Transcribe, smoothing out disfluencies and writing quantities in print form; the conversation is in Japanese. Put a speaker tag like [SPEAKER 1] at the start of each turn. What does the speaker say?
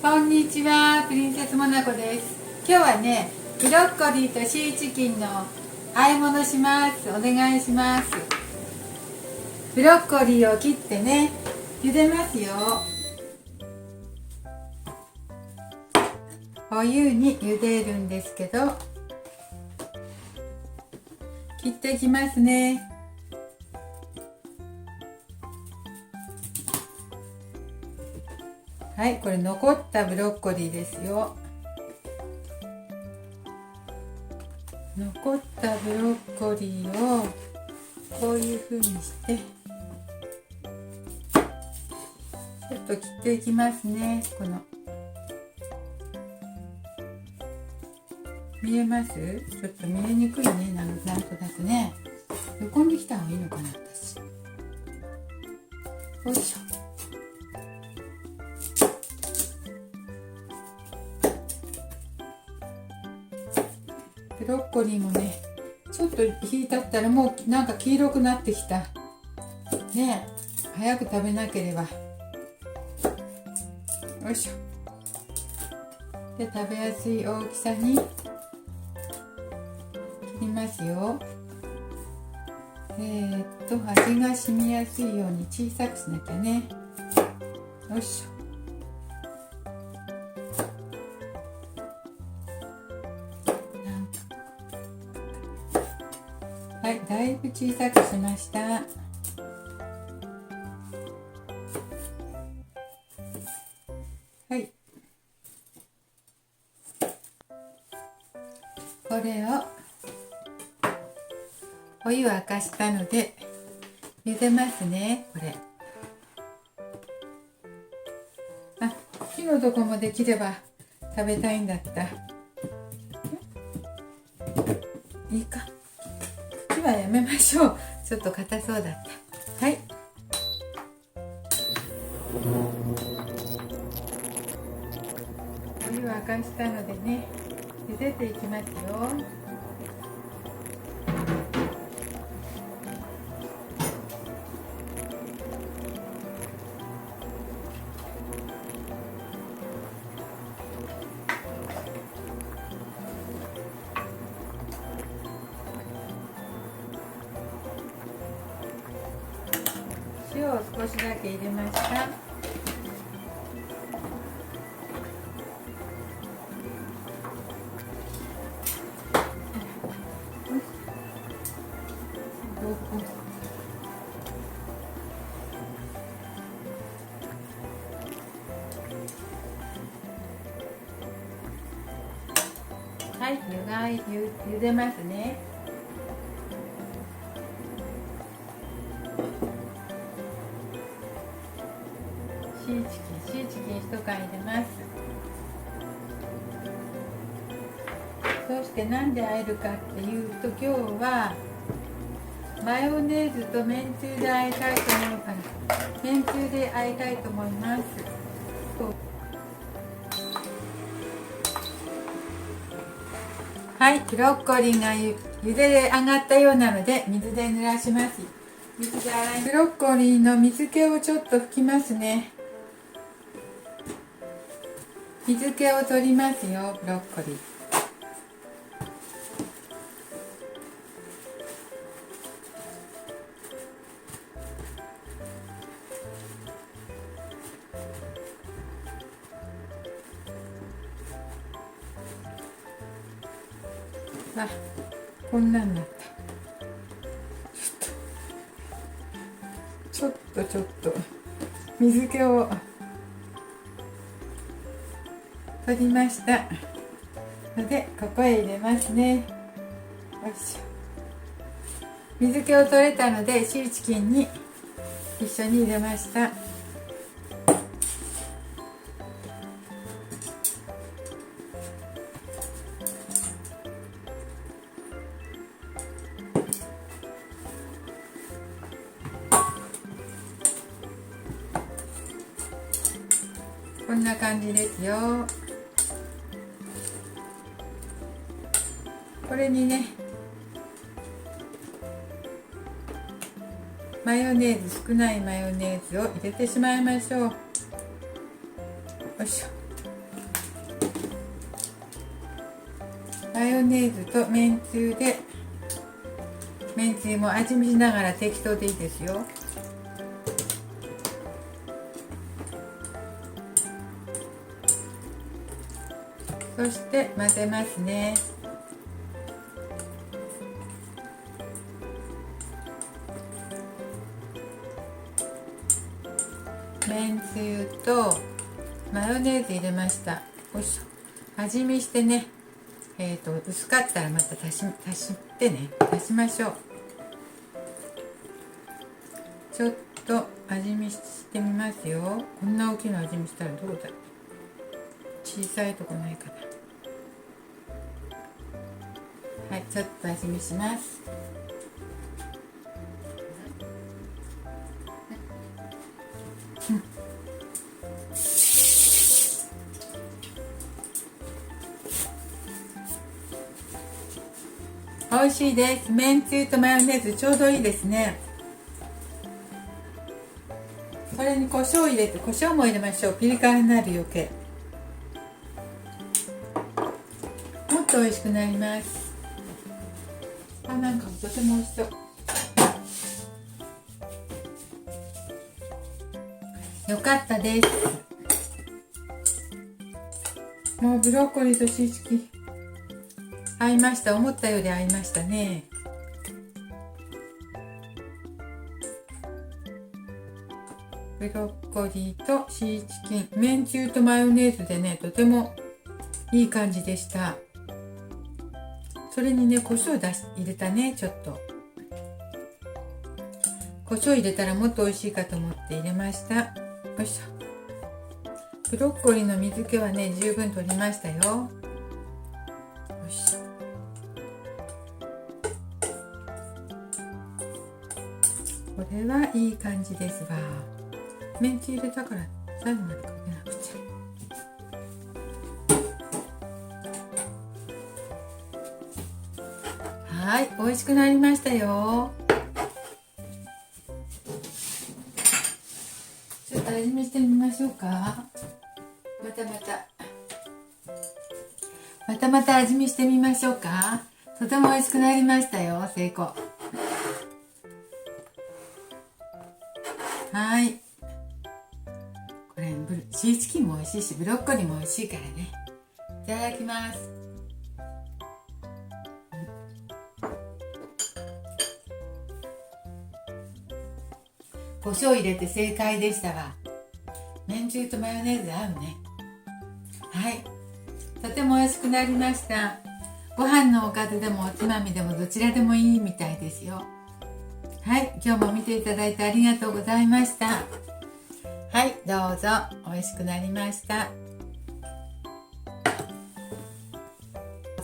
[SPEAKER 1] こんにちは、プリンセスモナコです。今日はね、ブロッコリーとシーチキンの和え物します。お願いします。ブロッコリーを切ってね、茹でますよ。お湯に茹でるんですけど、切っていきますね。はい、これ残ったブロッコリーですよ。残ったブロッコリーをこういう風にしてちょっと切っていきますね。この見えます？ちょっと見えにくいね。なんとなくね。横に来た方がいいのかな、私。よいしょ。ブロッコリーもね、ちょっと火立ったらもうなんか黄色くなってきたね。早く食べなければ。よいしょ。で、食べやすい大きさに切りますよ。味が染みやすいように小さくしなきゃね。よいしょ。はい、だいぶ小さくしました。はい。これをお湯を沸かしたので茹でますね。これ。あ、火のとこもできれば食べたいんだった。いいか。火はやめましょう。ちょっと硬そうだった。はい。お湯を沸かしたのでね、茹でていきますよ。塩を少しだけ入れました。はい、茹でますね。シーチキン1缶入れます。そしてなんで和えるかっていうと、今日はマヨネーズとめんつゆで和えたいと思うから、めんつゆで和えたいと思います。はい、ブロッコリーが茹でで上がったようなので水で濡らします。水で洗い、ブロッコリーの水気をちょっと拭きますね。水気を取りますよ、ブロッコリー。あ、こんなんなった。ちょっと水気を取りましたので、ここへ入れますね。よいしょ。水気を取れたのでシーチキンに一緒に入れました。こんな感じですよ。これにね、マヨネーズ、少ないマヨネーズを入れてしまいましょう。よいしょ。マヨネーズとめんつゆで、めんつゆも味見しながら適当でいいですよ。そして混ぜますね。めんつゆとマヨネーズ入れました。よいしょ。味見してね、薄かったらまた足しましょう。ちょっと味見してみますよ。こんな大きな味見したらどうだ。小さいとこないかな。はい、ちょっと味見します。美味しいです。めんつゆとマヨネーズちょうどいいですね。それに胡椒入れて、胡椒も入れましょう。ピリ辛になる余計。もっと美味しくなります。なんかとても美味しそう。よかったです。もうブロッコリーとシーチキン合いました。思ったより合いましたね。ブロッコリーとシーチキン、めんつゆとマヨネーズでね、とてもいい感じでした。それにね、胡椒入れたね。ちょっと胡椒入れたらもっと美味しいかと思って入れました。よいしょ。ブロッコリーの水気はね、十分取りましたよ。よいしょ。これはいい感じですわ。めんつゆ入れたから最後までかけなくちゃ。はい、美味しくなりましたよ。ちょっと味見してみましょうか。また味見してみましょうか。とても美味しくなりましたよ。成功。はい。これシーチキンも美味しいし、ブロッコリーも美味しいからね。いただきます。胡椒入れて正解でしたわ。めんつゆとマヨネーズ合うね。はい、とても美味しくなりました。ご飯のおかずでもおつまみでもどちらでもいいみたいですよ。はい、今日も見ていただいてありがとうございました。はい、どうぞ。美味しくなりました。